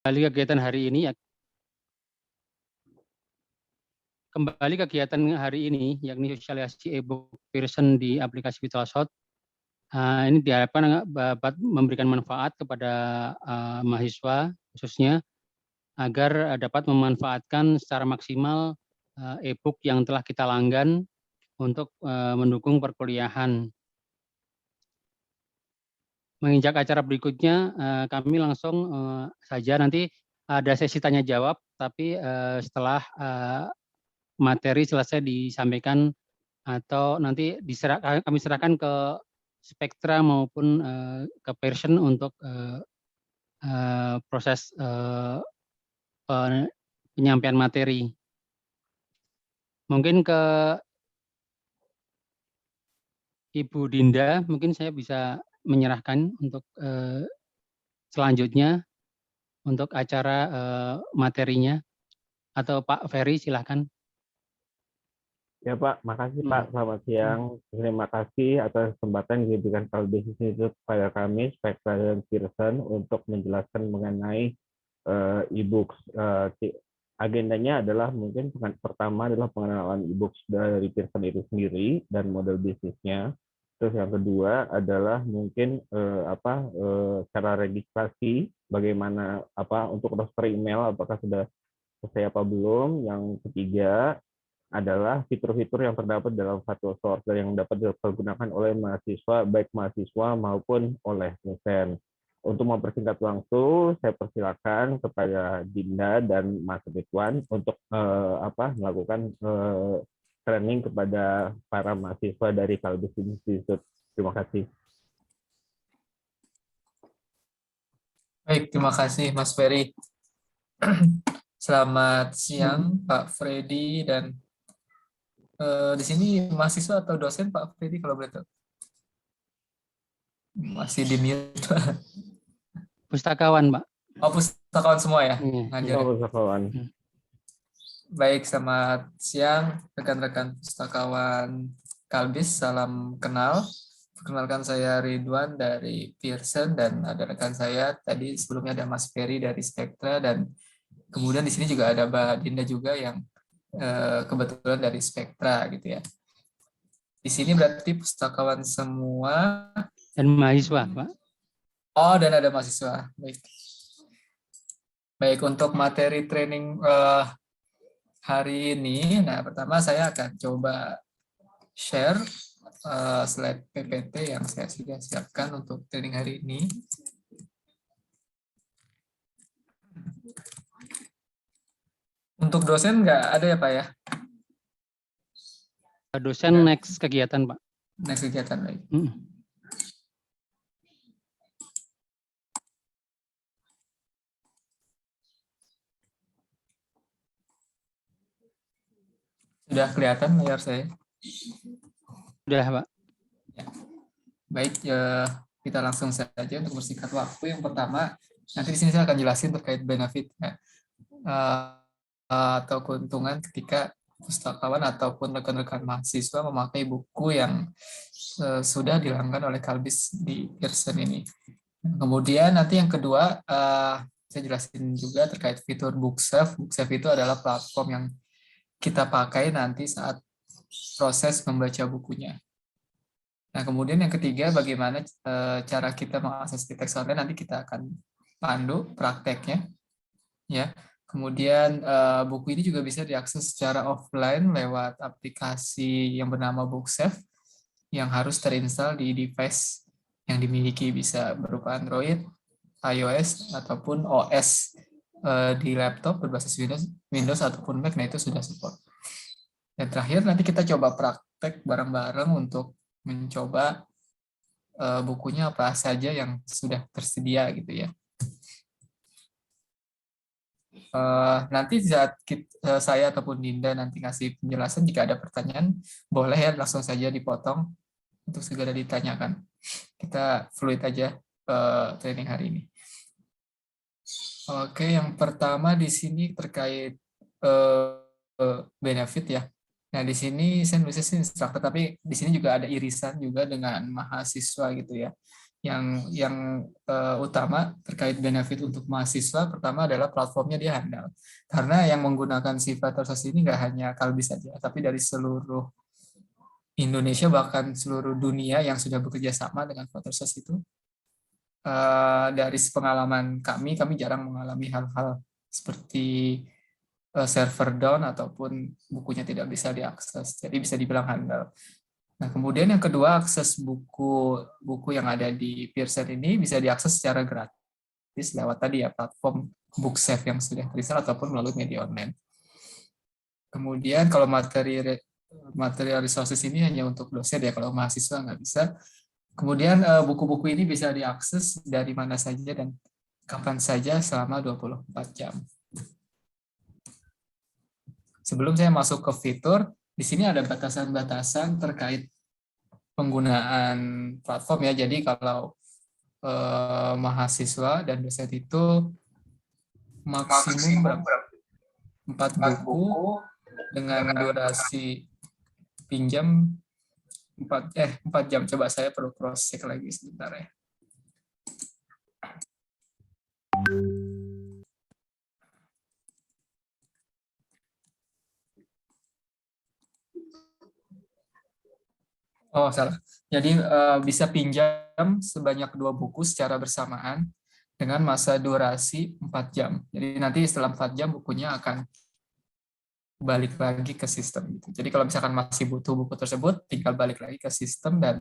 Kembali kegiatan hari ini ya, kembali kegiatan hari ini yakni sosialisasi e-book Pearson di aplikasi Vitalshot. Ini diharapkan dapat memberikan manfaat kepada mahasiswa khususnya agar dapat memanfaatkan secara maksimal e-book yang telah kita langgan untuk mendukung perkuliahan. Menginjak acara berikutnya, kami langsung saja nanti ada sesi tanya jawab, tapi setelah materi selesai disampaikan atau nanti kami serahkan ke Spektra maupun ke Pearson untuk proses penyampaian materi. Mungkin ke Ibu Dinda, mungkin saya bisa menyerahkan untuk selanjutnya untuk acara materinya, atau Pak Ferry silahkan. Ya Pak, makasih Pak. Selamat siang. Terima kasih atas kesempatan yang diberikan Kalbis Institute kepada kami, Spektra dan Pearson, untuk menjelaskan mengenai e-books. Agendanya adalah mungkin pertama adalah pengenalan e-books dari Pearson itu sendiri dan model bisnisnya. Terus yang kedua adalah mungkin cara registrasi, bagaimana untuk daftar email, apakah sudah selesai apa belum. Yang ketiga adalah fitur-fitur yang terdapat dalam Fatwa Sorter yang dapat dipergunakan oleh mahasiswa, baik mahasiswa maupun oleh dosen. Untuk mempersingkat waktu, saya persilakan kepada Dinda dan Mas Ridwan untuk melakukan training kepada para mahasiswa dari Kalbis Institute. Terima kasih. Baik, terima kasih Mas Ferry. Selamat siang Pak Freddy dan di sini mahasiswa atau dosen Pak Freddy kalau boleh tahu? Masih di mute. Pustakawan, Pak. Oh, pustakawan semua ya? Pustakawan. Baik, selamat siang rekan-rekan pustakawan Kalbis, salam kenal. Perkenalkan saya Ridwan dari Pearson dan ada rekan saya tadi sebelumnya ada Mas Ferry dari Spektra dan kemudian di sini juga ada Mbak Dinda juga yang kebetulan dari Spektra gitu ya. Di sini berarti pustakawan semua dan mahasiswa, Pak. Oh, dan ada mahasiswa. Baik. Baik, untuk materi training hari ini, nah pertama saya akan coba share slide PPT yang saya sudah siapkan untuk training hari ini. Untuk dosen nggak ada ya Pak ya? Dosen next kegiatan Pak. Next kegiatan, baik. Sudah kelihatan layar saya? Sudah Pak. Ya. Baik, kita langsung saja untuk bersingkat waktu. Yang pertama, nanti di sini saya akan jelasin terkait benefit ya. Atau keuntungan ketika pustakawan ataupun rekan-rekan mahasiswa memakai buku yang sudah dilanggan oleh Kalbis di Pearson ini. Kemudian nanti yang kedua, saya jelasin juga terkait fitur BookSafe. BookSafe itu adalah platform yang kita pakai nanti saat proses membaca bukunya. Nah, kemudian yang ketiga, bagaimana cara kita mengakses di teks online, nanti kita akan pandu prakteknya. Ya. Kemudian buku ini juga bisa diakses secara offline lewat aplikasi yang bernama BookSafe yang harus terinstall di device yang dimiliki, bisa berupa Android, iOS, ataupun OS di laptop berbasis Windows ataupun Mac, nah itu sudah support. Dan terakhir nanti kita coba praktek bareng-bareng untuk mencoba bukunya apa saja yang sudah tersedia gitu ya. Nanti saat saya ataupun Dinda nanti ngasih penjelasan, jika ada pertanyaan boleh ya langsung saja dipotong untuk segera ditanyakan. Kita fluid aja training hari ini. Oke, yang pertama di sini terkait benefit ya. Nah, di sini saya nulisnya instruktur, tapi di sini juga ada irisan juga dengan mahasiswa gitu ya. yang utama terkait benefit untuk mahasiswa, pertama adalah platformnya dia handal. Karena yang menggunakan si Fluttersource ini nggak hanya Kalbis saja, tapi dari seluruh Indonesia, bahkan seluruh dunia yang sudah bekerja sama dengan Fluttersource itu. Dari pengalaman kami jarang mengalami hal-hal seperti server down ataupun bukunya tidak bisa diakses. Jadi bisa dibilang handal. Nah, kemudian yang kedua, akses buku yang ada di Pearson ini bisa diakses secara gratis lewat tadi ya platform Booksafe yang sudah tersedia ataupun melalui media online. Kemudian kalau material resources ini hanya untuk dosen ya, kalau mahasiswa nggak bisa. Kemudian buku-buku ini bisa diakses dari mana saja dan kapan saja selama 24 jam. Sebelum saya masuk ke fitur, di sini ada batasan-batasan terkait penggunaan platform ya. Jadi kalau mahasiswa dan dosen itu maksimum 4 buku dengan durasi pinjam 4 jam. Coba saya perlu cross check lagi sebentar ya. Oh, salah. Jadi bisa pinjam sebanyak 2 buku secara bersamaan dengan masa durasi 4 jam. Jadi nanti setelah 4 jam bukunya akan balik lagi ke sistem. Jadi kalau misalkan masih butuh buku tersebut, tinggal balik lagi ke sistem dan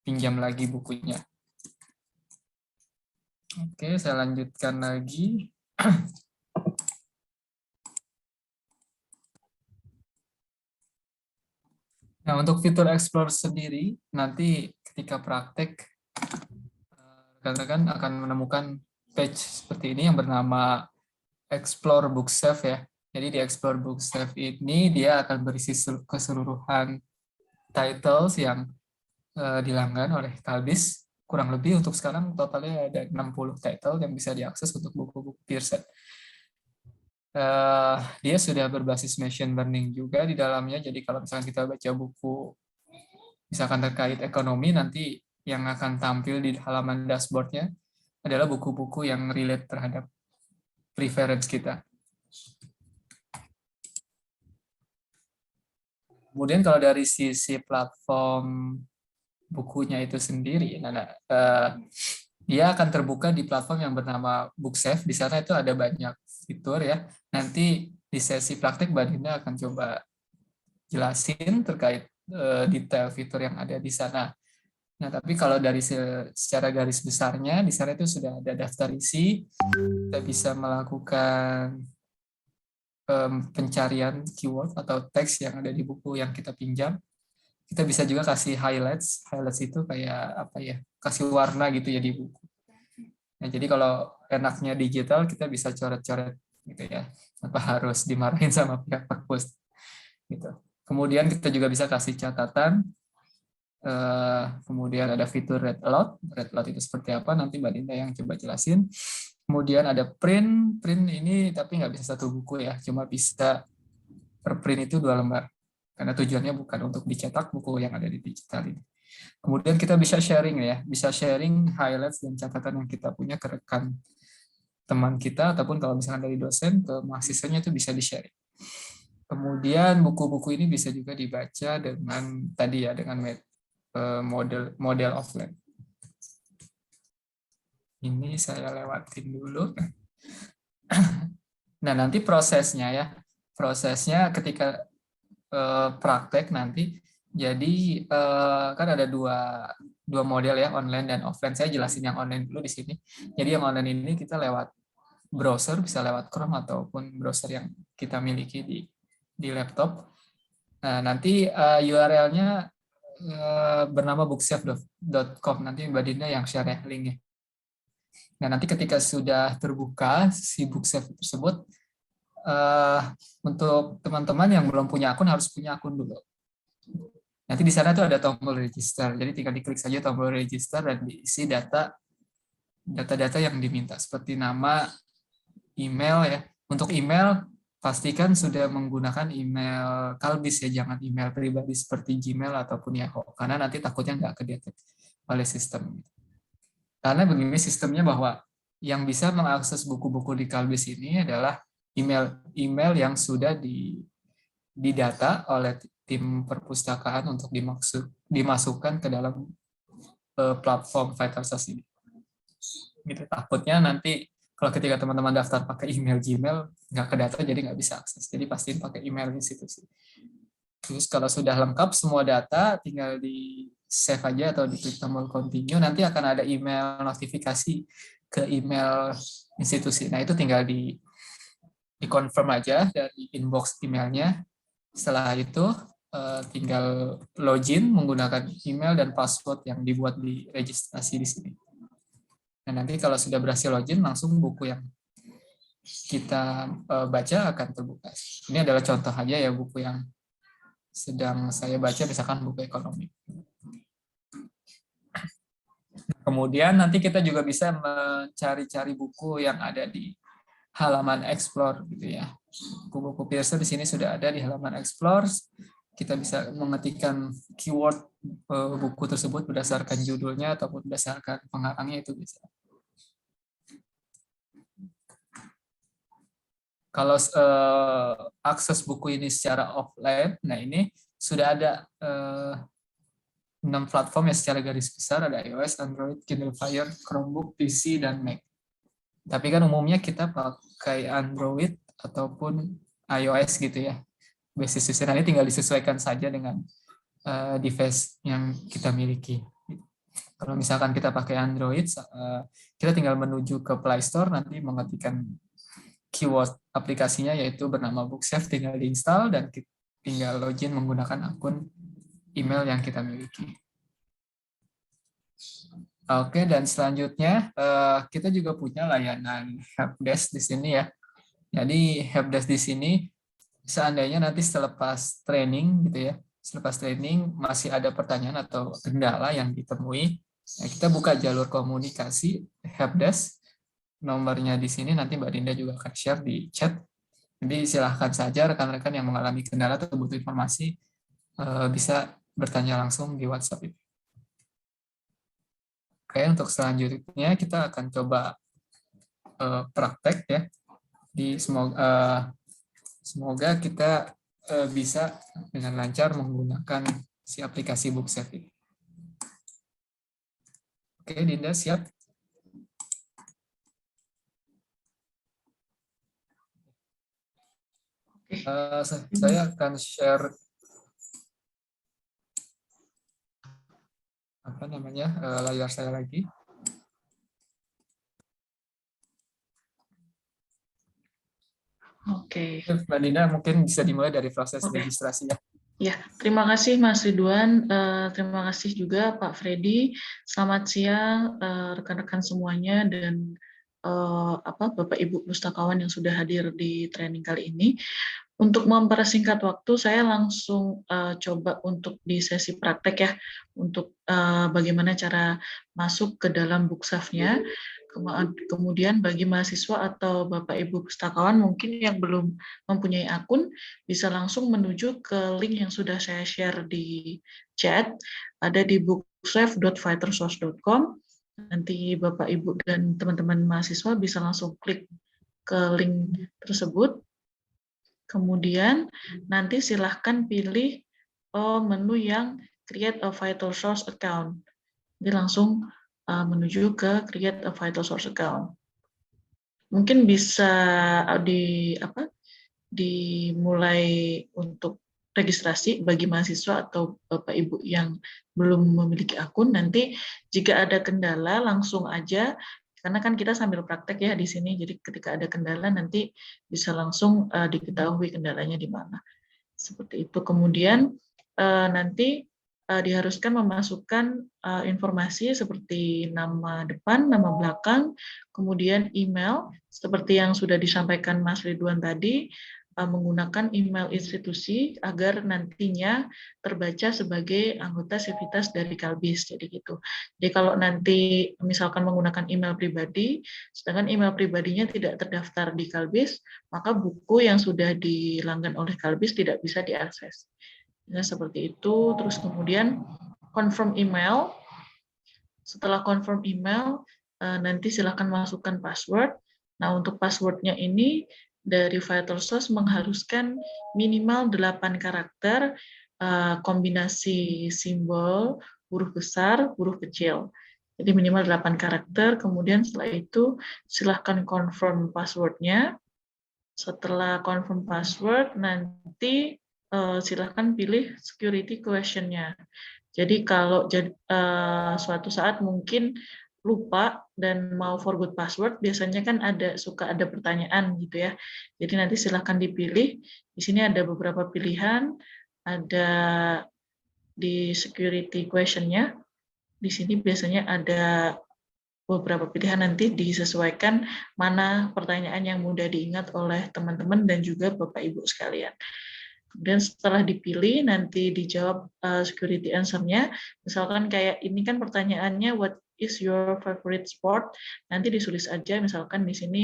pinjam lagi bukunya. Oke, saya lanjutkan lagi. Nah, untuk fitur Explore sendiri, nanti ketika praktek, rekan-rekan akan menemukan page seperti ini yang bernama Explore Booksafe ya. Jadi di Explore Booksafe ini dia akan berisi keseluruhan titles yang dilanggan oleh Kalbis. Kurang lebih untuk sekarang totalnya ada 60 title yang bisa diakses untuk buku-buku Pearson. Dia sudah berbasis machine learning juga di dalamnya. Jadi kalau misalkan kita baca buku misalkan terkait ekonomi, nanti yang akan tampil di halaman dashboardnya adalah buku-buku yang relate terhadap preference kita. Kemudian kalau dari sisi platform bukunya itu sendiri, dia akan terbuka di platform yang bernama Booksafe. Di sana itu ada banyak fitur ya. Nanti di sesi praktik Mbak Dinda akan coba jelasin terkait detail fitur yang ada di sana. Nah, tapi kalau dari secara garis besarnya, di sana itu sudah ada daftar isi. Kita bisa melakukan pencarian keyword atau teks yang ada di buku yang kita pinjam. Kita bisa juga kasih highlights. Highlights itu kayak apa ya? Kasih warna gitu ya di buku. Nah, jadi kalau enaknya digital, kita bisa coret-coret gitu ya. Tanpa harus dimarahin sama pihak perpus. Gitu. Kemudian kita juga bisa kasih catatan. Kemudian ada fitur read aloud. Read aloud itu seperti apa? Nanti Mbak Dinda yang coba jelasin. Kemudian ada print. Print ini tapi nggak bisa 1 buku ya. Cuma bisa per print itu 2 lembar. Karena tujuannya bukan untuk dicetak buku yang ada di digital ini. Kemudian kita bisa sharing ya. Bisa sharing highlights dan catatan yang kita punya ke rekan teman kita, ataupun kalau misalkan dari dosen ke mahasiswanya itu bisa di-sharing. Kemudian buku-buku ini bisa juga dibaca dengan tadi ya, dengan model offline. Ini saya lewatin dulu. Nah, nanti prosesnya ya. Prosesnya ketika praktek nanti, jadi kan ada dua model ya, online dan offline. Saya jelasin yang online dulu di sini. Jadi yang online ini kita lewat browser, bisa lewat Chrome ataupun browser yang kita miliki di laptop. Nah, nanti URL-nya bernama booksafe.com. Nanti Mbak Dinda yang share ya linknya. Nah, nanti ketika sudah terbuka si Booksafe tersebut, untuk teman-teman yang belum punya akun harus punya akun dulu. Nanti di sana tuh ada tombol register. Jadi tinggal diklik saja tombol register dan diisi data-data yang diminta seperti nama, email ya. Untuk email pastikan sudah menggunakan email Kalbis ya, jangan email pribadi seperti Gmail ataupun Yahoo, karena nanti takutnya nggak kedetek. oleh sistem. Karena begini sistemnya, bahwa yang bisa mengakses buku-buku di Kalbis ini adalah email yang sudah didata oleh tim perpustakaan untuk dimasukkan ke dalam platform VitalSource ini. Gitu. Takutnya nanti kalau ketika teman-teman daftar pakai email Gmail, nggak ke data, jadi nggak bisa akses. Jadi pastiin pakai email institusi. Terus kalau sudah lengkap semua data, tinggal di save aja atau diklik tombol continue, nanti akan ada email notifikasi ke email institusi. Nah, itu tinggal di confirm aja dari inbox emailnya. Setelah itu tinggal login menggunakan email dan password yang dibuat di registrasi di sini. Nah, nanti kalau sudah berhasil login, langsung buku yang kita baca akan terbuka. Ini adalah contoh aja ya buku yang sedang saya baca, misalkan buku ekonomi. Kemudian nanti kita juga bisa mencari-cari buku yang ada di halaman Explore gitu ya. Buku-buku Pearson di sini sudah ada di halaman Explore. Kita bisa mengetikkan keyword buku tersebut berdasarkan judulnya ataupun berdasarkan pengarangnya, itu bisa. Kalau akses buku ini secara offline, nah ini sudah ada 6 platform ya secara garis besar, ada iOS, Android, Kindle Fire, Chromebook, PC, dan Mac. Tapi kan umumnya kita pakai Android ataupun iOS gitu ya. Basis ini tinggal disesuaikan saja dengan device yang kita miliki. Kalau misalkan kita pakai Android, kita tinggal menuju ke Play Store, nanti mengetikkan keyword aplikasinya yaitu bernama Bookshelf, tinggal diinstal dan tinggal login menggunakan akun email yang kita miliki. Oke, dan selanjutnya kita juga punya layanan helpdesk di sini ya. Jadi helpdesk di sini seandainya nanti selepas training gitu ya, selepas training masih ada pertanyaan atau kendala yang ditemui, ya kita buka jalur komunikasi helpdesk. Nomornya di sini nanti Mbak Dinda juga akan share di chat. Jadi silahkan saja rekan-rekan yang mengalami kendala atau butuh informasi bisa bertanya langsung di WhatsApp itu. Oke, untuk selanjutnya kita akan coba praktek ya. Semoga kita bisa dengan lancar menggunakan si aplikasi Bookshelf ini. Oke, Dinda siap? Saya akan share layar saya lagi. Oke. Mbak Dinda mungkin bisa dimulai dari proses registrasinya. Ya, terima kasih Mas Ridwan. Terima kasih juga Pak Freddy. Selamat siang rekan-rekan semuanya dan Bapak Ibu pustakawan yang sudah hadir di training kali ini. Untuk mempersingkat waktu, saya langsung coba untuk di sesi praktek ya, untuk bagaimana cara masuk ke dalam Bookshelf-nya. Kemudian bagi mahasiswa atau Bapak Ibu pustakawan mungkin yang belum mempunyai akun, bisa langsung menuju ke link yang sudah saya share di chat, ada di bookshelf.vitalsource.com. Nanti Bapak Ibu dan teman-teman mahasiswa bisa langsung klik ke link tersebut. Kemudian nanti silahkan pilih menu yang Create a VitalSource Account. Jadi langsung menuju ke Create a VitalSource Account. Mungkin bisa dimulai untuk registrasi bagi mahasiswa atau Bapak Ibu yang belum memiliki akun. Nanti jika ada kendala langsung aja, karena kan kita sambil praktek ya di sini, jadi ketika ada kendala nanti bisa langsung diketahui kendalanya di mana. Seperti itu. Kemudian nanti diharuskan memasukkan informasi seperti nama depan, nama belakang, kemudian email, seperti yang sudah disampaikan Mas Ridwan tadi, menggunakan email institusi agar nantinya terbaca sebagai anggota sivitas dari Kalbis. Jadi gitu. Jadi kalau nanti misalkan menggunakan email pribadi, sedangkan email pribadinya tidak terdaftar di Kalbis, maka buku yang sudah dilanggan oleh Kalbis tidak bisa diakses. Ya, seperti itu. Terus kemudian confirm email. Setelah confirm email, nanti silakan masukkan password. Nah, untuk passwordnya ini dari VitalSource mengharuskan minimal 8 karakter, kombinasi simbol, huruf besar, huruf kecil. Jadi minimal 8 karakter, kemudian setelah itu silahkan confirm passwordnya. Setelah confirm password, nanti silahkan pilih security question-nya. Jadi kalau suatu saat mungkin lupa dan mau forgot password, biasanya kan suka ada pertanyaan gitu ya. Jadi nanti silahkan dipilih. Di sini ada beberapa pilihan, ada di security question-nya. Di sini biasanya ada beberapa pilihan, nanti disesuaikan mana pertanyaan yang mudah diingat oleh teman-teman dan juga Bapak Ibu sekalian. Kemudian setelah dipilih, nanti dijawab security answer-nya. Misalkan kayak ini kan pertanyaannya, what is your favorite sport? Nanti ditulis aja, misalkan di sini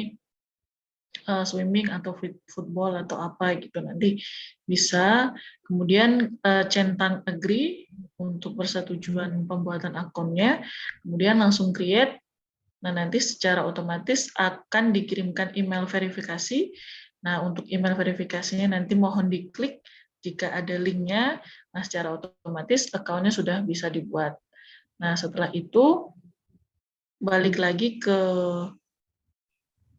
swimming atau football atau apa gitu, nanti bisa. Kemudian centang agree untuk persetujuan pembuatan akunnya, kemudian langsung create. Nah, nanti secara otomatis akan dikirimkan email verifikasi. Nah, untuk email verifikasinya nanti mohon diklik jika ada linknya. Nah, secara otomatis akunnya sudah bisa dibuat. Nah, setelah itu balik lagi ke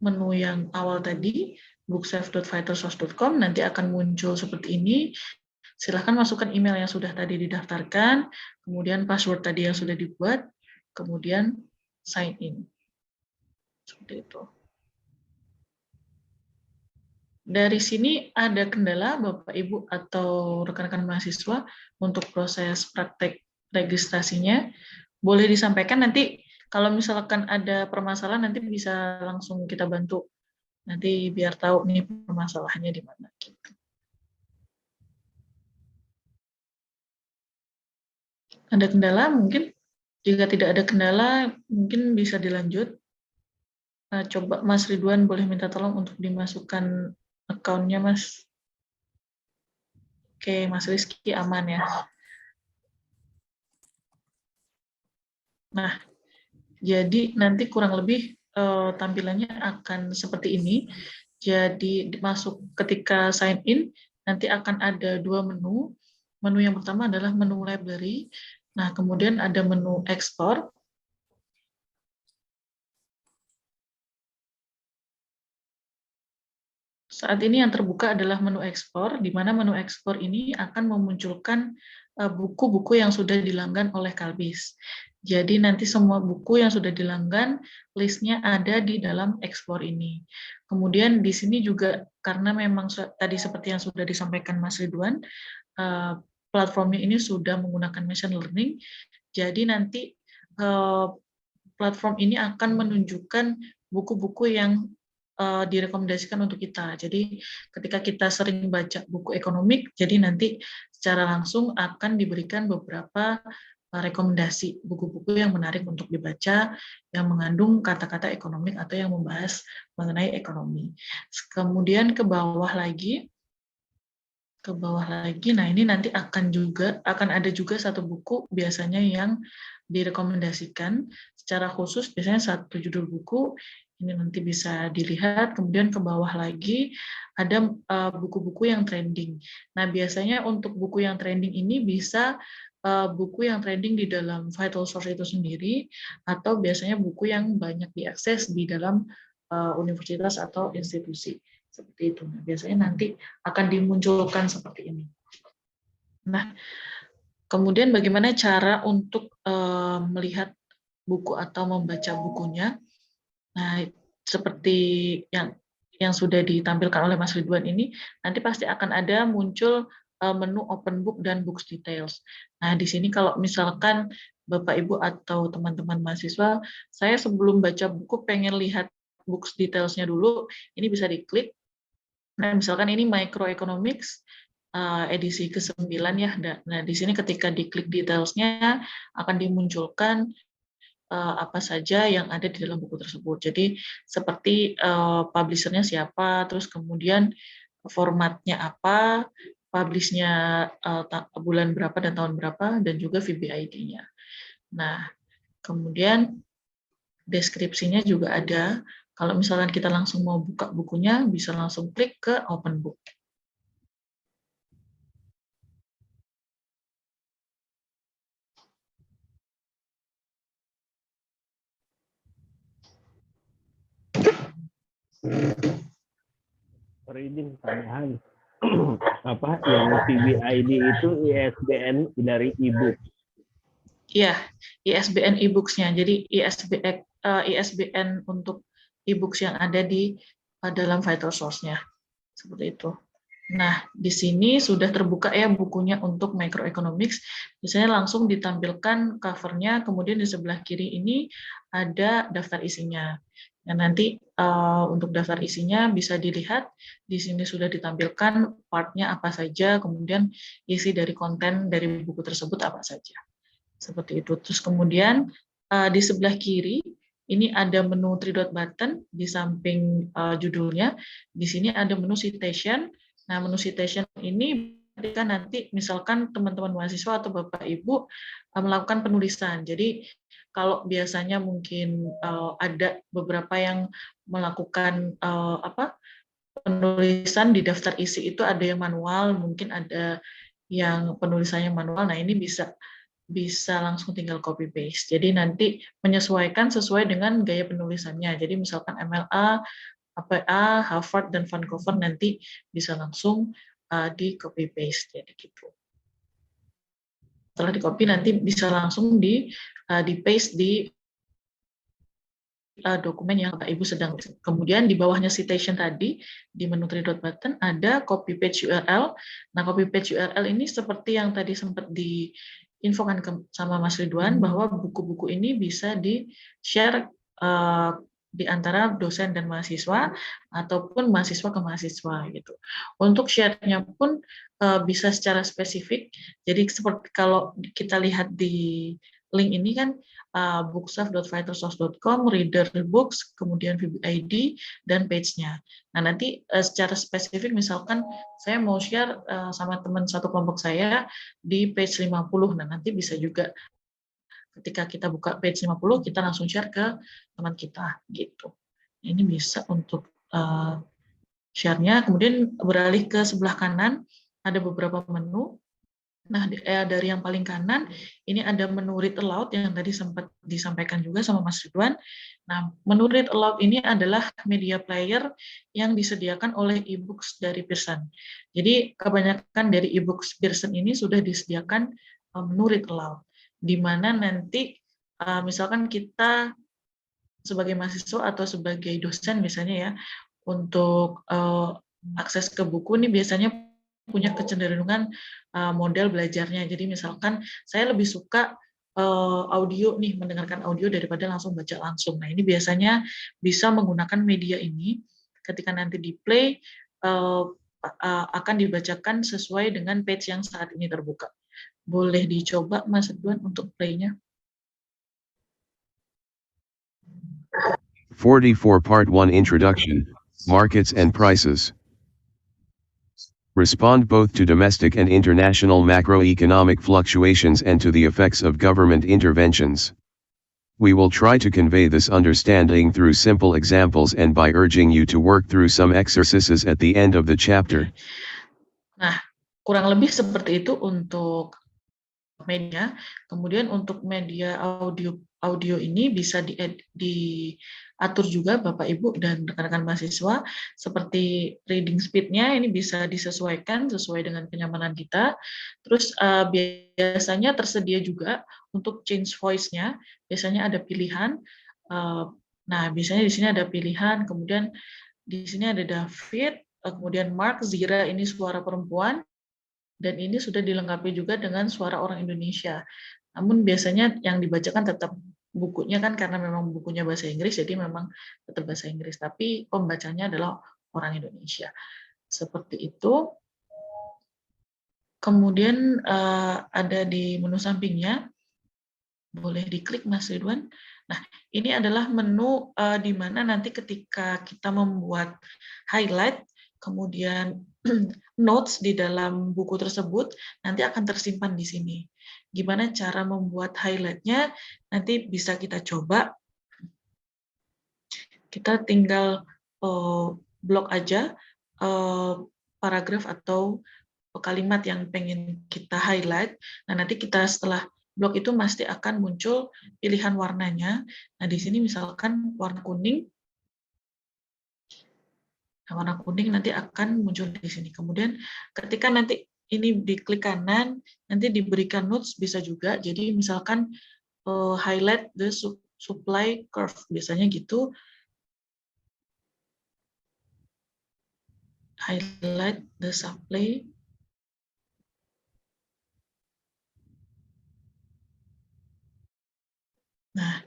menu yang awal tadi, booksave.vitalsource.com, nanti akan muncul seperti ini. Silahkan masukkan email yang sudah tadi didaftarkan, kemudian password tadi yang sudah dibuat, kemudian sign in. Seperti itu. Dari sini ada kendala Bapak Ibu atau rekan-rekan mahasiswa untuk proses praktek registrasinya, boleh disampaikan nanti kalau misalkan ada permasalahan nanti bisa langsung kita bantu. Nanti biar tahu nih permasalahannya di mana. Ada kendala mungkin? Jika tidak ada kendala mungkin bisa dilanjut. Coba Mas Ridwan boleh minta tolong untuk dimasukkan akunnya, Mas. Oke, Mas Rizky aman ya. Nah, jadi nanti kurang lebih tampilannya akan seperti ini. Jadi masuk ketika sign in, nanti akan ada dua menu. Menu yang pertama adalah menu library. Nah, kemudian ada menu ekspor. Saat ini yang terbuka adalah menu ekspor, di mana menu ekspor ini akan memunculkan buku-buku yang sudah dilanggan oleh Kalbis. Jadi nanti semua buku yang sudah dilanggan, listnya ada di dalam ekspor ini. Kemudian di sini juga karena memang tadi seperti yang sudah disampaikan Mas Ridwan, platformnya ini sudah menggunakan machine learning, jadi nanti platform ini akan menunjukkan buku-buku yang direkomendasikan untuk kita. Jadi ketika kita sering baca buku ekonomik, jadi nanti secara langsung akan diberikan beberapa rekomendasi buku-buku yang menarik untuk dibaca, yang mengandung kata-kata ekonomik atau yang membahas mengenai ekonomi. Kemudian ke bawah lagi, nah ini nanti akan ada juga satu buku biasanya yang direkomendasikan secara khusus, biasanya satu judul buku. Ini nanti bisa dilihat, kemudian ke bawah lagi ada buku-buku yang trending. Nah, biasanya untuk buku yang trending ini bisa buku yang trending di dalam VitalSource itu sendiri, atau biasanya buku yang banyak diakses di dalam universitas atau institusi. Seperti itu. Nah, biasanya nanti akan dimunculkan seperti ini. Nah, kemudian bagaimana cara untuk melihat buku atau membaca bukunya? Nah, seperti yang sudah ditampilkan oleh Mas Ridwan ini, nanti pasti akan ada muncul menu open book dan books details. Nah, di sini kalau misalkan Bapak Ibu atau teman-teman mahasiswa, saya sebelum baca buku pengen lihat books details-nya dulu, ini bisa diklik. Nah, misalkan ini microeconomics edisi ke-9 ya. Nah, di sini ketika diklik details-nya akan dimunculkan apa saja yang ada di dalam buku tersebut. Jadi seperti publisher-nya siapa, terus kemudian formatnya apa, publish-nya bulan berapa dan tahun berapa, dan juga VBID-nya. Nah, Kemudian deskripsinya juga ada. Kalau misalkan kita langsung mau buka bukunya, bisa langsung klik ke Open Book. Izin tambahan. Apa yang CBID itu ISBN dari e-book. Iya, ISBN e-books-nya. Jadi ISBN untuk e-books yang ada di dalam vital source-nya. Seperti itu. Nah, di sini sudah terbuka ya bukunya untuk microeconomics. Biasanya langsung ditampilkan cover-nya, kemudian di sebelah kiri ini ada daftar isinya. Nah, nanti untuk daftar isinya bisa dilihat, di sini sudah ditampilkan part-nya apa saja, kemudian isi dari konten dari buku tersebut apa saja. Seperti itu. Terus kemudian di sebelah kiri, ini ada menu three dot button di samping judulnya. Di sini ada menu citation. Nah, menu citation ini ketika nanti misalkan teman-teman mahasiswa atau Bapak Ibu melakukan penulisan. Jadi kalau biasanya mungkin ada beberapa yang melakukan penulisan di daftar isi itu ada yang manual, mungkin ada yang penulisannya manual. Nah, ini bisa langsung tinggal copy paste. Jadi nanti menyesuaikan sesuai dengan gaya penulisannya. Jadi misalkan MLA, APA, Harvard, dan Vancouver nanti bisa langsung di copy paste. Jadi gitu. Setelah di copy nanti bisa langsung di paste di dokumen yang Bapak Ibu sedang. Kemudian di bawahnya citation tadi di menu three dot button ada copy page URL. Nah, copy page URL ini seperti yang tadi sempat diinfokan sama Mas Ridwan bahwa buku-buku ini bisa di-share di antara dosen dan mahasiswa ataupun mahasiswa ke mahasiswa gitu. Untuk share-nya pun bisa secara spesifik. Jadi seperti kalau kita lihat di link ini kan bookstaff.vitalsource.com, reader books, kemudian VBID, dan page-nya. Nah, nanti secara spesifik misalkan saya mau share sama teman satu kelompok saya di page 50. Nah, nanti bisa juga ketika kita buka page 50, kita langsung share ke teman kita gitu. Ini bisa untuk share-nya. Kemudian beralih ke sebelah kanan, ada beberapa menu. Nah, dari yang paling kanan, ini ada menu read aloud yang tadi sempat disampaikan juga sama Mas Ridwan. Nah, menu read aloud ini adalah media player yang disediakan oleh e-books dari Pearson. Jadi, kebanyakan dari e-books Pearson ini sudah disediakan menu read aloud, di mana nanti misalkan kita sebagai mahasiswa atau sebagai dosen misalnya ya, untuk akses ke buku ini biasanya punya kecenderungan model belajarnya. Jadi misalkan saya lebih suka audio nih, mendengarkan audio daripada langsung baca langsung. Nah, ini biasanya bisa menggunakan media ini ketika nanti di play akan dibacakan sesuai dengan page yang saat ini terbuka. Boleh dicoba Mas Ridwan untuk play-nya. 44 Part 1 Introduction, Markets and Prices. Respond both to domestic and international macroeconomic fluctuations and to the effects of government interventions. We will try to convey this understanding through simple examples and by urging you to work through some exercises at the end of the chapter. Nah, kurang lebih seperti itu untuk media. Kemudian untuk media audio ini bisa diatur juga Bapak Ibu dan rekan-rekan mahasiswa, seperti reading speed-nya ini bisa disesuaikan sesuai dengan kenyamanan kita. Terus biasanya tersedia juga untuk change voice-nya, biasanya ada pilihan. Nah, biasanya di sini ada pilihan, kemudian di sini ada David, kemudian Mark, Zira ini suara perempuan, dan ini sudah dilengkapi juga dengan suara orang Indonesia. Namun biasanya yang dibacakan tetap bukunya kan karena memang bukunya bahasa Inggris, jadi memang tetap bahasa Inggris, tapi pembacanya adalah orang Indonesia. Seperti itu. Kemudian ada di menu sampingnya, boleh diklik Mas Ridwan. Nah, ini adalah menu di mana nanti ketika kita membuat highlight, kemudian notes di dalam buku tersebut nanti akan tersimpan di sini. Gimana cara membuat highlight-nya nanti bisa kita coba. Kita tinggal blok aja paragraf atau kalimat yang pengen kita highlight. Nah, nanti kita setelah blok itu pasti akan muncul pilihan warnanya. Nah, di sini misalkan warna kuning. Nah, warna kuning nanti akan muncul di sini. Kemudian ketika nanti ini diklik kanan, nanti diberikan notes bisa juga. Jadi misalkan highlight the supply curve, biasanya gitu. Highlight the supply. Nah,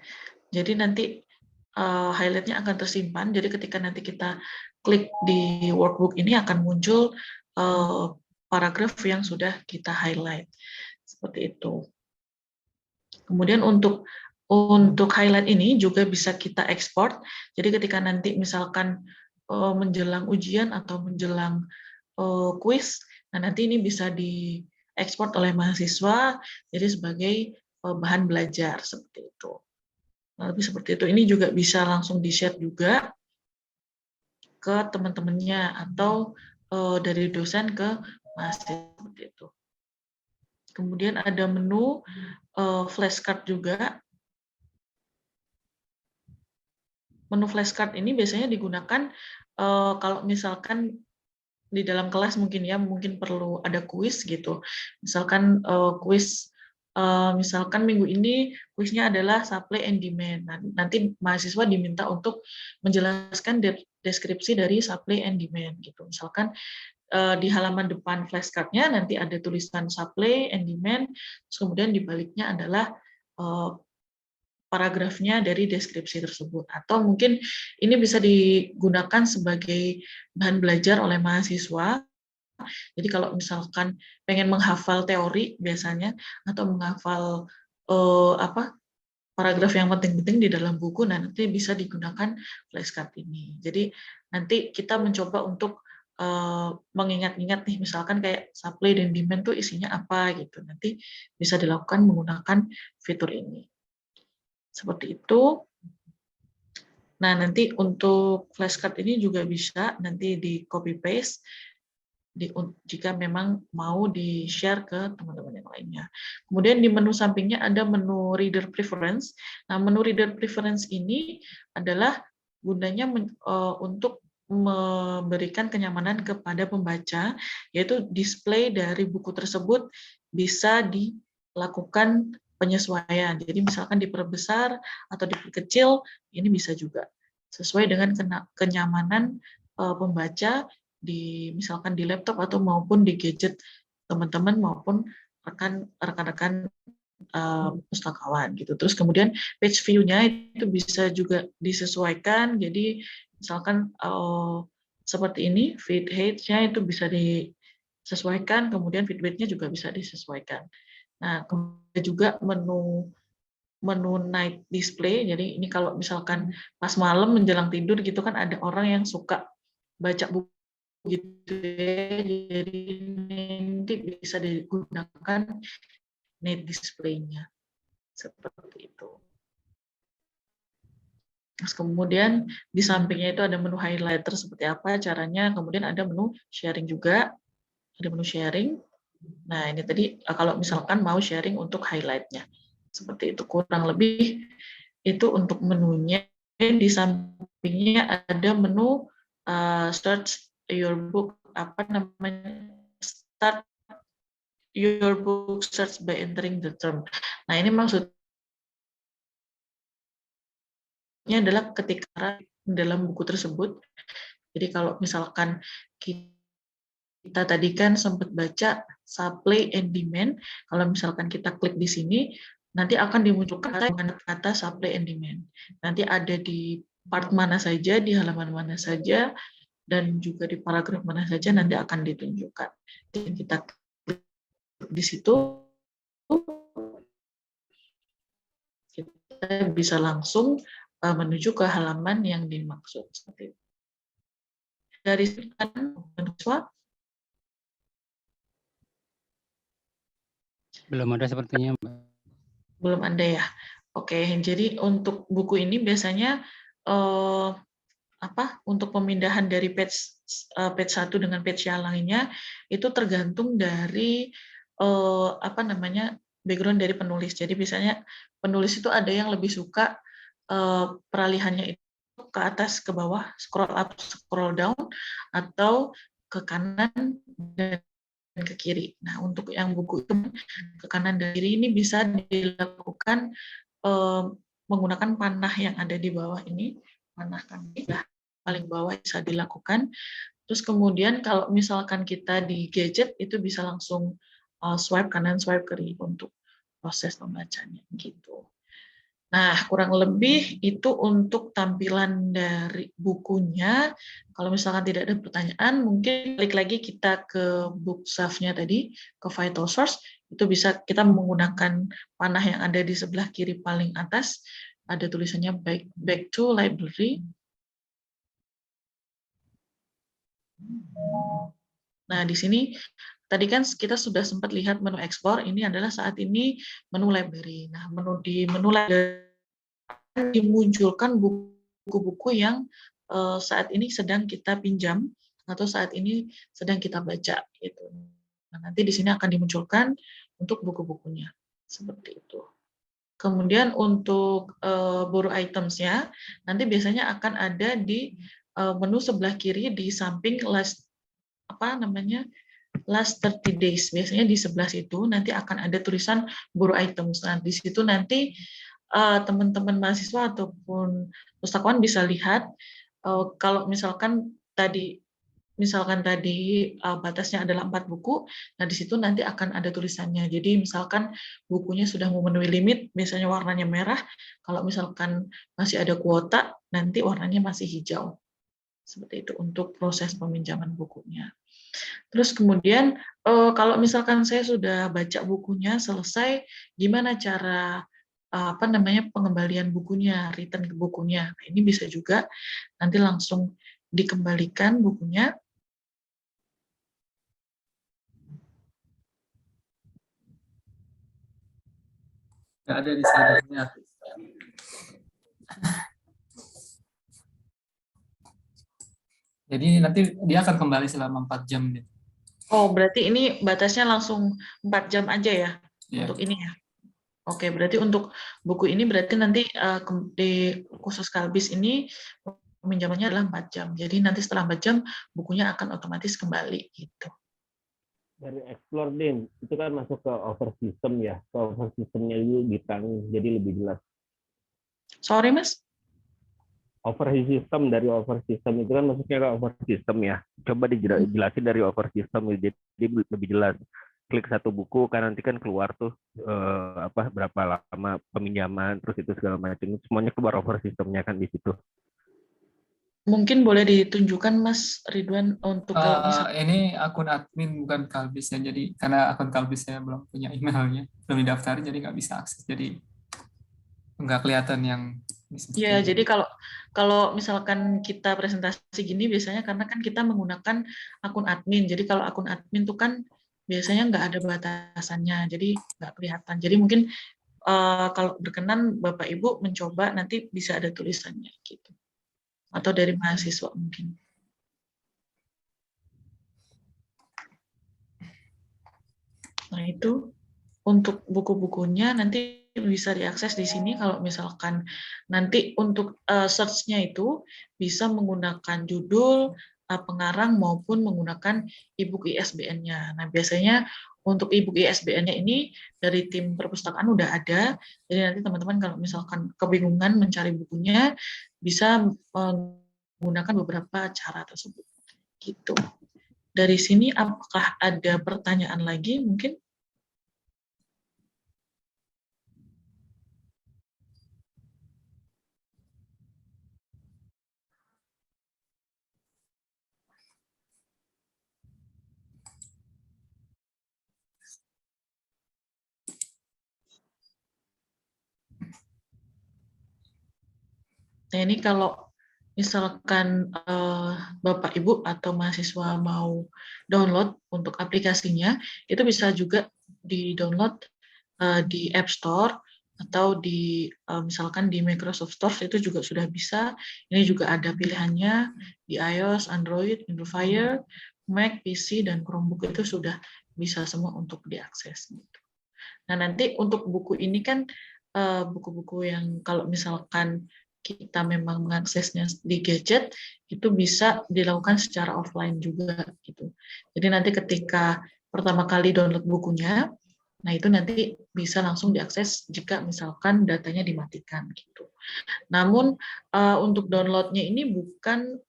jadi nanti highlight-nya akan tersimpan. Jadi ketika nanti kita klik di workbook ini akan muncul paragraf yang sudah kita highlight. Seperti itu. Kemudian untuk highlight ini juga bisa kita ekspor. Jadi ketika nanti misalkan menjelang ujian atau menjelang kuis, nah nanti ini bisa diekspor oleh mahasiswa jadi sebagai bahan belajar seperti itu. Lebih seperti itu. Ini juga bisa langsung di-share juga ke teman-temannya atau dari dosen ke mahasiswa seperti itu. Kemudian ada menu flashcard juga. Menu flashcard ini biasanya digunakan kalau misalkan di dalam kelas mungkin perlu ada kuis gitu. Misalkan kuis misalkan minggu ini kuisnya adalah supply and demand. Nah, nanti mahasiswa diminta untuk menjelaskan deskripsi dari supply and demand gitu. Misalkan di halaman depan flashcard-nya nanti ada tulisan supply and demand, kemudian di baliknya adalah paragrafnya dari deskripsi tersebut. Atau mungkin ini bisa digunakan sebagai bahan belajar oleh mahasiswa. Jadi kalau misalkan pengen menghafal teori biasanya atau menghafal paragraf yang penting-penting di dalam buku, nah nanti bisa digunakan flashcard ini. Jadi nanti kita mencoba untuk mengingat-ingat nih, misalkan kayak supply dan demand tuh isinya apa gitu. Nanti bisa dilakukan menggunakan fitur ini. Seperti itu. Nah, nanti untuk flashcard ini juga bisa nanti di copy paste jika memang mau di-share ke teman-teman yang lainnya. Kemudian di menu sampingnya ada menu reader preference. Nah, menu reader preference ini adalah gunanya untuk memberikan kenyamanan kepada pembaca, yaitu display dari buku tersebut bisa dilakukan penyesuaian. Jadi misalkan diperbesar atau diperkecil, ini bisa juga sesuai dengan kenyamanan pembaca misalkan di laptop atau maupun di gadget teman-teman maupun rekan-rekan pustakawan gitu. Terus kemudian page view-nya itu bisa juga disesuaikan. Jadi misalkan seperti ini, feed height-nya itu bisa disesuaikan, kemudian feed width-nya juga bisa disesuaikan. Nah, kemudian juga menu night display. Jadi ini kalau misalkan pas malam menjelang tidur gitu kan ada orang yang suka baca buku gitu ya, jadi nanti bisa digunakan night display-nya seperti itu. Terus kemudian di sampingnya itu ada menu highlighter seperti apa caranya, kemudian ada menu sharing juga, ada menu sharing. Nah ini tadi kalau misalkan mau sharing untuk highlight-nya seperti itu, kurang lebih itu untuk menunya. Di sampingnya ada menu search your book, start your book search by entering the term. Nah ini maksudnya adalah ketika dalam buku tersebut. Jadi kalau misalkan kita tadi kan sempat baca supply and demand, kalau misalkan kita klik di sini nanti akan dimunculkan kata supply and demand. Nanti ada di part mana saja, di halaman mana saja, dan juga di paragraf mana saja nanti akan ditunjukkan. Dan kita klik di situ, kita bisa langsung menuju ke halaman yang dimaksud. Dari mahasiswa? Belum ada sepertinya, Mbak. Belum ada ya. Oke, jadi untuk buku ini biasanya untuk pemindahan dari page 1 dengan page yang lainnya itu tergantung dari background dari penulis. Jadi biasanya penulis itu ada yang lebih suka peralihannya itu ke atas ke bawah, scroll up, scroll down, atau ke kanan dan ke kiri. Nah, untuk yang buku itu ke kanan dan kiri ini bisa dilakukan menggunakan panah yang ada di bawah ini, panah kami paling bawah bisa dilakukan. Terus kemudian kalau misalkan kita di gadget itu bisa langsung swipe kanan, swipe kiri untuk proses pembacanya gitu. Nah, kurang lebih itu untuk tampilan dari bukunya. Kalau misalkan tidak ada pertanyaan, mungkin balik lagi kita ke book shelf-nya tadi, ke vital source. Itu bisa kita menggunakan panah yang ada di sebelah kiri paling atas. Ada tulisannya back to library. Nah, di sini tadi kan kita sudah sempat lihat menu ekspor. Ini adalah saat ini menu library. Nah, di menu library dimunculkan buku-buku yang saat ini sedang kita pinjam atau saat ini sedang kita baca gitu. Nah, nanti di sini akan dimunculkan untuk buku-bukunya seperti itu. Kemudian untuk borrow items-nya nanti biasanya akan ada di menu sebelah kiri di samping last 30 days. Biasanya di sebelah situ nanti akan ada tulisan borrow items. Nah, di situ nanti teman-teman mahasiswa ataupun pustakawan bisa lihat kalau misalkan tadi batasnya adalah 4 buku, nah di situ nanti akan ada tulisannya. Jadi misalkan bukunya sudah memenuhi limit, biasanya warnanya merah. Kalau misalkan masih ada kuota, nanti warnanya masih hijau. Seperti itu untuk proses peminjaman bukunya. Terus kemudian kalau misalkan saya sudah baca bukunya selesai, gimana cara pengembalian bukunya, return ke bukunya. Nah, ini bisa juga nanti langsung dikembalikan bukunya. Nggak ada di slidernya. Jadi nanti dia akan kembali selama 4 jam. Oh, berarti ini batasnya langsung 4 jam aja ya, untuk ini ya. Oke, berarti untuk buku ini berarti nanti di khusus Kalbis ini peminjamannya adalah 4 jam. Jadi nanti setelah 4 jam bukunya akan otomatis kembali gitu. Dari explore Din, itu kan masuk ke over system ya. Ke over systemnya itu ditanggung jadi lebih jelas. Sorry Mas? Over system, dari over system itu kan masuknya ke over system ya. Coba dijelasin dari over system jadi lebih jelas. Klik satu buku kan nanti kan keluar tuh berapa lama peminjaman, terus itu segala macam, semuanya keluar over systemnya kan di situ. Mungkin boleh ditunjukkan Mas Ridwan untuk kalau misalnya ini akun admin bukan Kalbis ya, jadi karena akun Kalbis saya belum punya emailnya, belum didaftarin jadi nggak bisa akses, jadi nggak kelihatan yang ya. Jadi kalau misalkan kita presentasi gini biasanya karena kan kita menggunakan akun admin. Jadi kalau akun admin tuh kan biasanya nggak ada batasannya, jadi nggak kelihatan. Jadi mungkin kalau berkenan Bapak Ibu mencoba nanti bisa ada tulisannya gitu. Atau dari mahasiswa mungkin. Nah itu untuk buku-bukunya nanti bisa diakses di sini. Kalau misalkan nanti untuk search-nya itu bisa menggunakan judul, pengarang maupun menggunakan e-book ISBN-nya. Nah biasanya untuk e-book ISBN-nya ini dari tim perpustakaan udah ada. Jadi nanti teman-teman kalau misalkan kebingungan mencari bukunya bisa menggunakan beberapa cara tersebut. Gitu. Dari sini apakah ada pertanyaan lagi mungkin? Nah ini kalau misalkan Bapak Ibu atau mahasiswa mau download untuk aplikasinya, itu bisa juga di-download di App Store atau di misalkan di Microsoft Store itu juga sudah bisa. Ini juga ada pilihannya di iOS, Android, Windows Fire, Mac, PC, dan Chromebook itu sudah bisa semua untuk diakses. Nah, nanti untuk buku ini kan buku-buku yang kalau misalkan kita memang mengaksesnya di gadget, itu bisa dilakukan secara offline juga gitu. Jadi nanti ketika pertama kali download bukunya, nah itu nanti bisa langsung diakses jika misalkan datanya dimatikan gitu. Namun untuk downloadnya ini bukan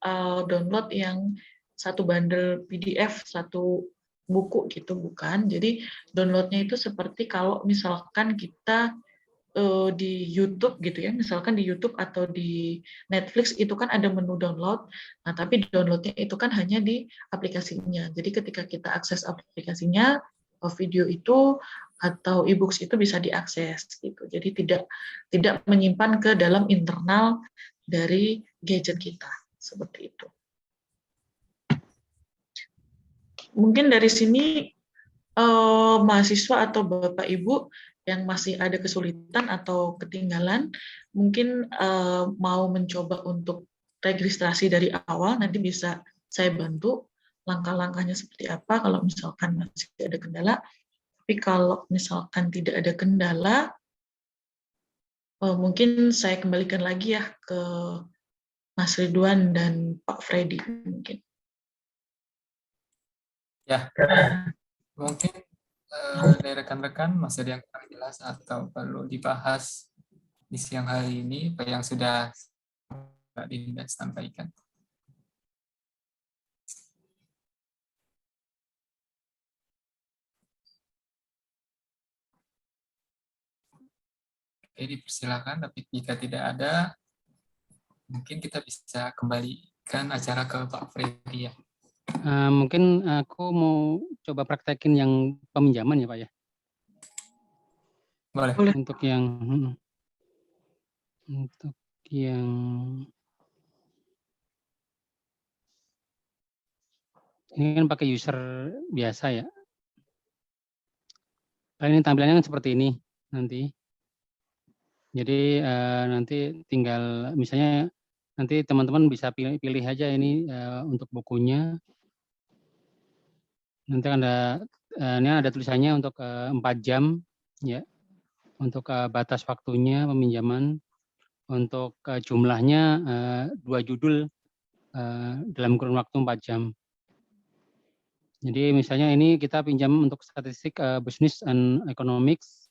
download yang satu bundle PDF, satu buku gitu, bukan. Jadi downloadnya itu seperti kalau misalkan kita di YouTube gitu ya, misalkan di YouTube atau di Netflix itu kan ada menu download, nah tapi downloadnya itu kan hanya di aplikasinya. Jadi ketika kita akses aplikasinya, video itu atau e-books itu bisa diakses gitu. Jadi tidak menyimpan ke dalam internal dari gadget kita seperti itu. Mungkin dari sini mahasiswa atau Bapak Ibu yang masih ada kesulitan atau ketinggalan, mungkin mau mencoba untuk registrasi dari awal, nanti bisa saya bantu langkah-langkahnya seperti apa kalau misalkan masih ada kendala. Tapi kalau misalkan tidak ada kendala, mungkin saya kembalikan lagi ya ke Mas Ridwan dan Pak Freddy mungkin. Ya, mungkin dari rekan-rekan masih ada yang kurang jelas atau perlu dibahas di siang hari ini apa yang sudah Mbak Dinda sampaikan. Oke, dipersilakan, tapi jika tidak ada, mungkin kita bisa kembalikan acara ke Pak Freddy ya. Mungkin aku mau coba praktekin yang peminjaman ya Pak ya. Boleh. Untuk yang ini kan pakai user biasa ya. Ini tampilannya kan seperti ini nanti. Jadi nanti tinggal misalnya nanti teman-teman bisa pilih aja ini untuk bukunya. Nanti ada ini ada tulisannya untuk 4 jam ya. Untuk batas waktunya peminjaman, untuk jumlahnya 2 judul dalam kurun waktu 4 jam. Jadi misalnya ini kita pinjam untuk statistik business and economics,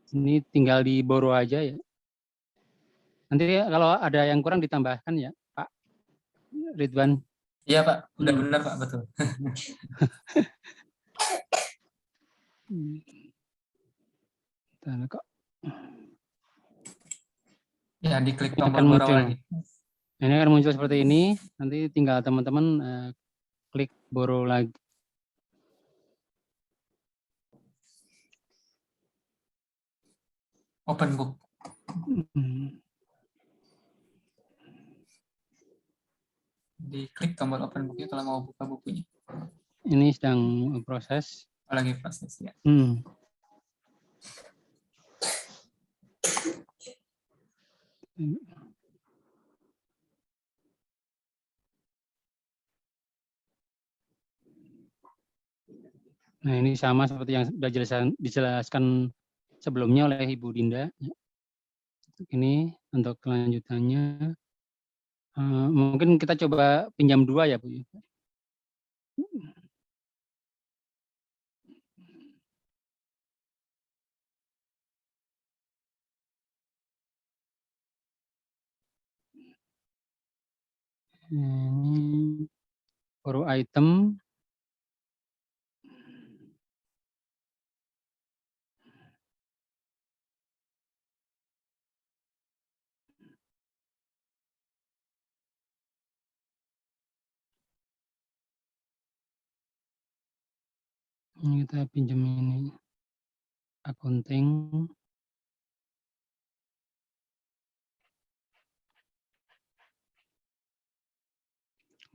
ini tinggal di borrow aja ya. Nanti kalau ada yang kurang ditambahkan ya Pak Ridwan. Iya Pak, udah benar Pak, betul. Kok. Ya, diklik Ini tombol akan borrow muncul. lagi. Ini akan muncul seperti ini, nanti tinggal teman-teman klik borrow lagi. Open book. Diklik tombol open booknya kalau mau buka bukunya. Ini sedang proses. Lagi proses ya. Nah ini sama seperti yang sudah dijelaskan sebelumnya oleh Ibu Dinda. Ini untuk kelanjutannya. Mungkin kita coba pinjam 2 ya Bu. Ini borrow item. Ini kita pinjam ini accounting.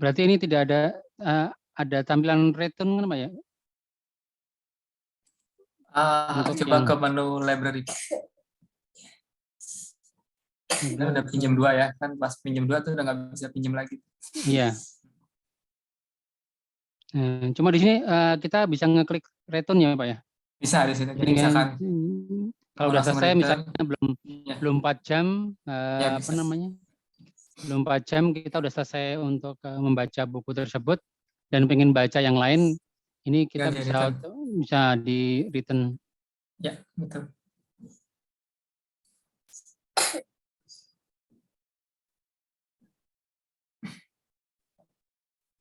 Berarti ini tidak ada tampilan return kan Pak ya? Untuk Coba yang ke menu library. Kan udah ke- pinjam 2 ya, kan pas pinjam 2 tuh udah nggak bisa pinjam lagi. Iya. Cuma di sini kita bisa ngeklik return ya Pak ya. Bisa di sini. Jadi Jadi kan misalkan kalau mau udah langsung selesai return, misalnya ya, belum 4 jam ya apa bisa. namanya? Belum 4 jam kita udah selesai untuk membaca buku tersebut dan pengen baca yang lain, ini kita Tinggal di return. bisa di return. Ya, betul.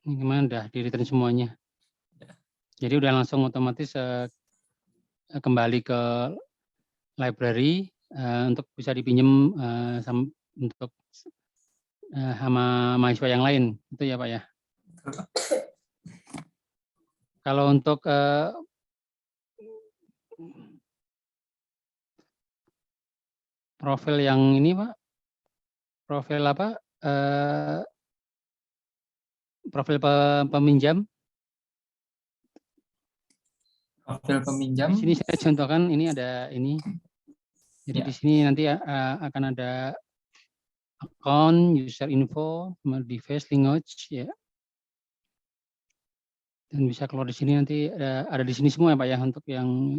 Ini gimana udah di return semuanya. Jadi udah langsung otomatis kembali ke library untuk bisa dipinjam untuk sama mahasiswa yang lain, itu ya Pak ya. Betul, Pak. Kalau untuk profil yang ini Pak, profil apa? Profil peminjam. Profil peminjam. Di sini saya contohkan ini ada ini. Jadi Ya. di sini nanti akan ada account, user info, device, language, ya. Dan bisa keluar di sini nanti ada di sini semua ya Pak ya untuk yang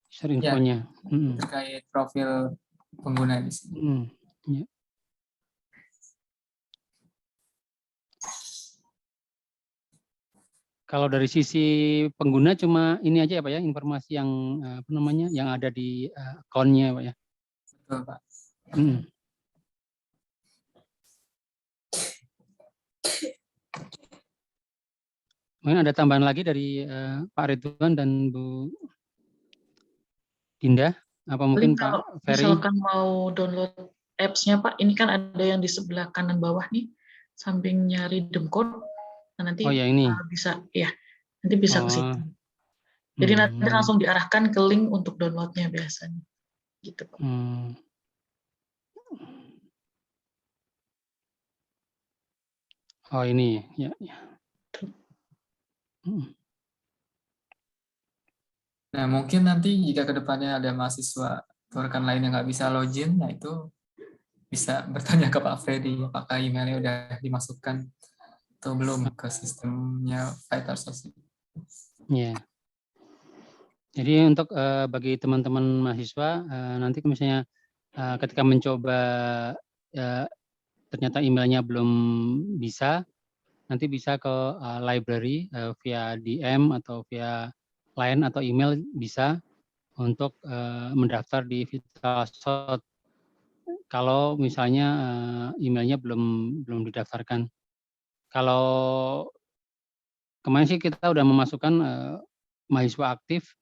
user infonya. Ya, terkait profil pengguna di sini. Ya. Kalau dari sisi pengguna cuma ini aja ya Pak ya, informasi yang apa namanya yang ada di account-nya Pak ya. Betul Pak. Mungkin ada tambahan lagi dari Pak Ridwan dan Bu Dinda, apa mungkin Pak Ferry? Misalkan mau download apps-nya Pak, ini kan ada yang di sebelah kanan bawah nih, sampingnya redeem code. Nah, nanti ya ini. bisa ya, nanti bisa ke situ. Jadi nanti langsung diarahkan ke link untuk downloadnya biasanya, gitu Pak. Oh ini ya. Nah mungkin nanti jika kedepannya ada mahasiswa atau rekan lain yang nggak bisa login, nah itu bisa bertanya ke Pak Freddy apakah emailnya udah dimasukkan atau belum ke sistemnya Vital Source. Ya. Jadi untuk bagi teman-teman mahasiswa nanti misalnya ketika mencoba ternyata emailnya belum bisa, nanti bisa ke library via DM atau via line atau email bisa untuk mendaftar di VitalSource kalau misalnya emailnya belum didaftarkan. Kalau kemarin sih kita udah memasukkan mahasiswa aktif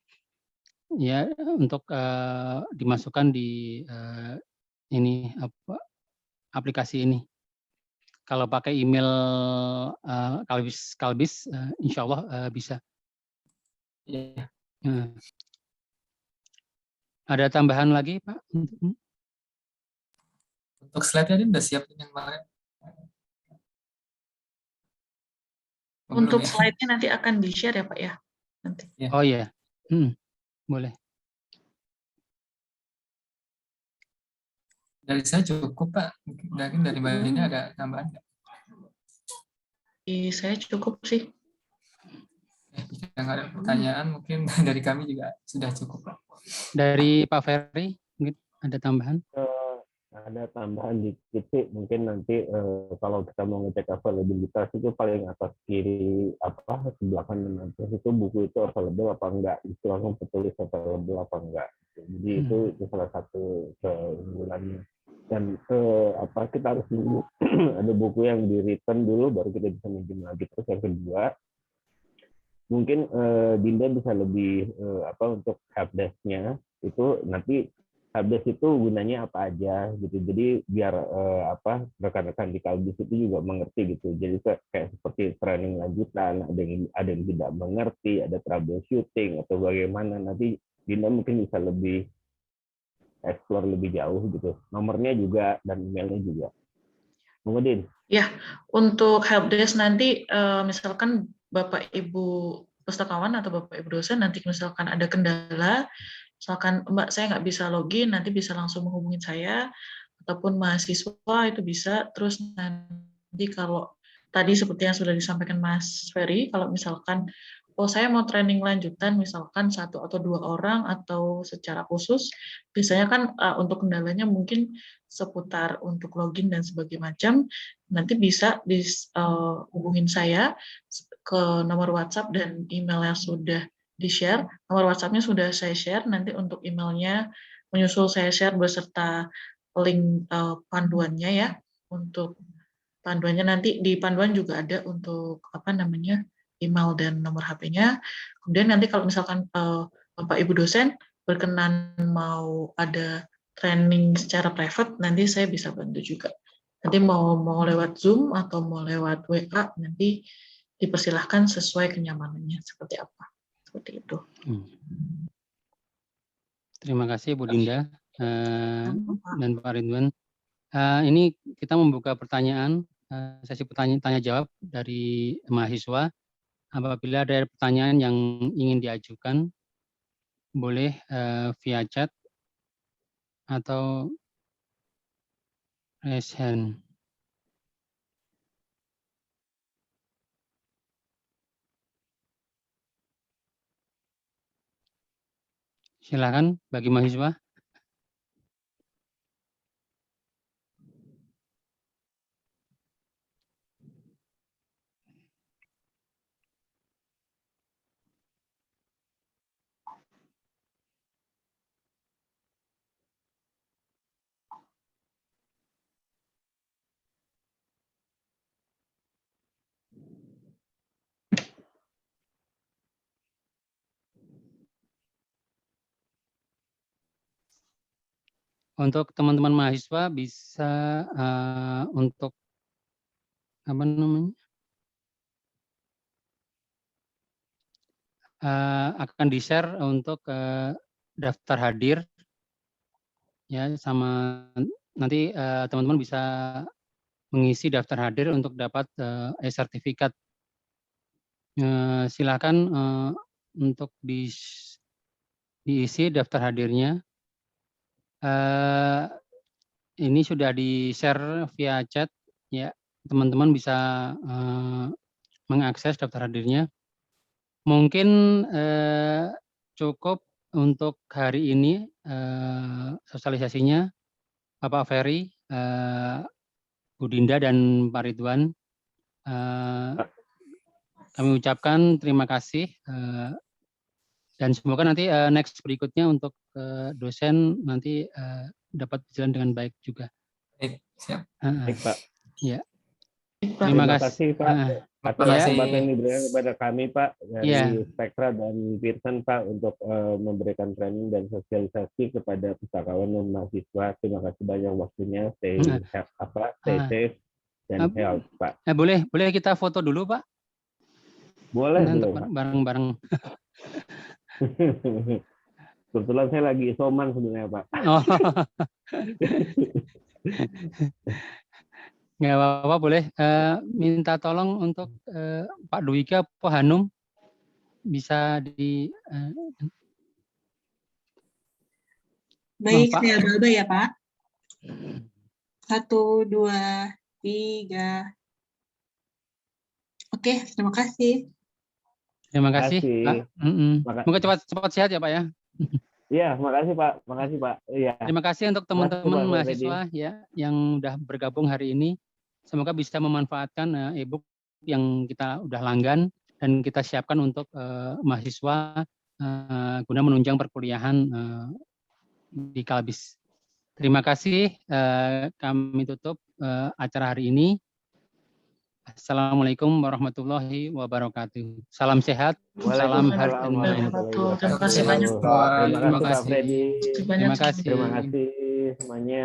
ya untuk dimasukkan di ini aplikasi ini. Kalau pakai email Kalbis insya Allah bisa. Ya. Ada tambahan lagi Pak? Untuk slide-nya ini udah siap yang kemarin? Untuk slide-nya nanti akan di-share ya Pak ya? Nanti. Oh iya, boleh. Dari saya cukup Pak, mungkin dari Mbak Dina ada tambahan nggak? Saya cukup sih. Jika nggak ada pertanyaan, mungkin dari kami juga sudah cukup Pak. Dari Pak Ferry, mungkin ada tambahan? Ada tambahan dikit sih, mungkin nanti kalau kita mau ngecek availabilitas itu paling atas kiri sebelah kanan atas itu buku itu available apa enggak, itu langsung tertulis available apa enggak. Jadi itu salah satu keunggulannya. Dan kita harus nunggu ada buku yang di return dulu baru kita bisa minjem lagi. Terus yang kedua mungkin Dinda bisa lebih untuk helpdesk-nya itu nanti helpdesk itu gunanya apa aja gitu. Jadi biar rekan-rekan di Kalbis itu juga mengerti gitu. Jadi kayak seperti training lanjutan, ada yang tidak mengerti, ada troubleshooting atau bagaimana, nanti Dinda mungkin bisa lebih explore lebih jauh gitu. Nomornya juga dan emailnya juga. Kemudian Ya, untuk helpdesk nanti misalkan Bapak Ibu pustakawan atau Bapak Ibu dosen nanti misalkan ada kendala, misalkan Mbak saya nggak bisa login, nanti bisa langsung menghubungi saya, ataupun mahasiswa itu bisa. Terus nanti kalau tadi seperti yang sudah disampaikan Mas Ferry, kalau misalkan saya mau training lanjutan, misalkan 1 atau 2 orang atau secara khusus, biasanya kan untuk kendalanya mungkin seputar untuk login dan sebagainya macam, nanti bisa hubungin saya ke nomor WhatsApp dan email yang sudah di-share. Nomor WhatsApp-nya sudah saya share, nanti untuk emailnya menyusul saya share beserta link panduannya ya. Untuk panduannya nanti di panduan juga ada untuk email dan nomor HP-nya. Kemudian nanti kalau misalkan Bapak Ibu dosen berkenan mau ada training secara private, nanti saya bisa bantu juga. Nanti mau lewat Zoom atau mau lewat WA, nanti dipersilahkan sesuai kenyamanannya seperti apa. Seperti itu. Terima kasih Bu Dinda dan Pak Ridwan. Ini kita membuka pertanyaan, sesi tanya jawab dari mahasiswa. Apabila ada pertanyaan yang ingin diajukan, boleh via chat atau raise hand. Silakan bagi mahasiswa. Untuk teman-teman mahasiswa bisa untuk akan di-share untuk daftar hadir ya, sama nanti teman-teman bisa mengisi daftar hadir untuk dapat e-sertifikat. Silakan untuk diisi daftar hadirnya. Ini sudah di-share via chat ya, teman-teman bisa mengakses daftar hadirnya. Mungkin cukup untuk hari ini sosialisasinya Bapak Ferry, Bu Dinda dan Pak Ridwan. Kami ucapkan terima kasih dan semoga nanti next berikutnya untuk dosen nanti dapat berjalan dengan baik juga. Baik, siap. Baik, Pak. Ya. Terima kasih Pak atas kasih. kesempatan yang diberikan kepada kami Pak dari Spektra dan Pearson Pak untuk memberikan training dan sosialisasi kepada pustakawan dan mahasiswa. Terima kasih banyak waktunya. Stay safe dan health Pak. Boleh kita foto dulu Pak? Boleh Pak. Bareng-bareng. Kebetulan saya lagi isoman sebenarnya Pak. Oh. Nggak apa-apa, boleh minta tolong untuk Pak Dwika, Pak Hanum bisa di baik, saya baba ya Pak. 1, 2, 3. Oke, terima kasih. Terima kasih Pak. Semoga cepat sehat ya Pak ya. Iya, makasih Pak. Makasih Pak. Iya. Terima kasih untuk teman-teman mahasiswa ya yang udah bergabung hari ini. Semoga bisa memanfaatkan e-book yang kita udah langgan dan kita siapkan untuk mahasiswa guna menunjang perkuliahan di Kalbis. Terima kasih. Kami tutup acara hari ini. Assalamualaikum warahmatullahi wabarakatuh. Salam sehat, salam health and Terima kasih banyak Pak. Terima kasih Pak Freddy. Terima kasih semuanya.